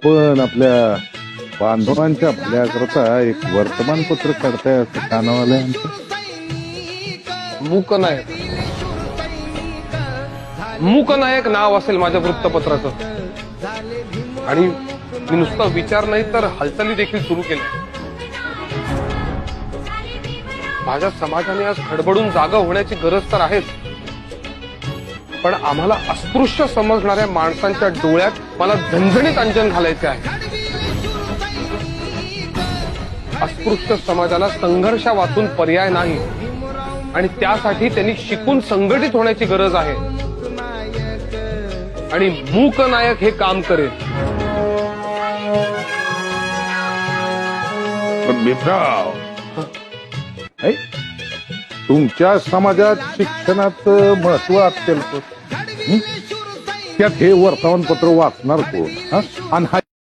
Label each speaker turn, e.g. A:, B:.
A: आपण आपल्या बांधवांच्या भल्याकरता एक वर्तमानपत्र काढताय असं कानावाला आमचं.
B: मूकनायक नाव असेल माझ्या वृत्तपत्राचं. आणि मी नुसता विचार नाही तर हालचाली देखील सुरू केल्या. माझ्या समाजाने आज खडबडून जागा होण्याची गरज तर आहेच, पण आम्हाला अस्पृश्य समजणाऱ्या माणसांच्या डोळ्यात मला झणझणीत अंजन घालायचे आहे. अस्पृश्य समाजाला संघर्षावाचून पर्याय नाही आणि त्यासाठी त्यांनी शिकून संघटित होण्याची गरज आहे. आणि मूकनायक हे काम करेल.
A: पण भीमराव, तुमच्या समाजात शिक्षणाचं महत्व अत्यंत, त्यात हे वर्तमानपत्र वाचणार कोण? आणि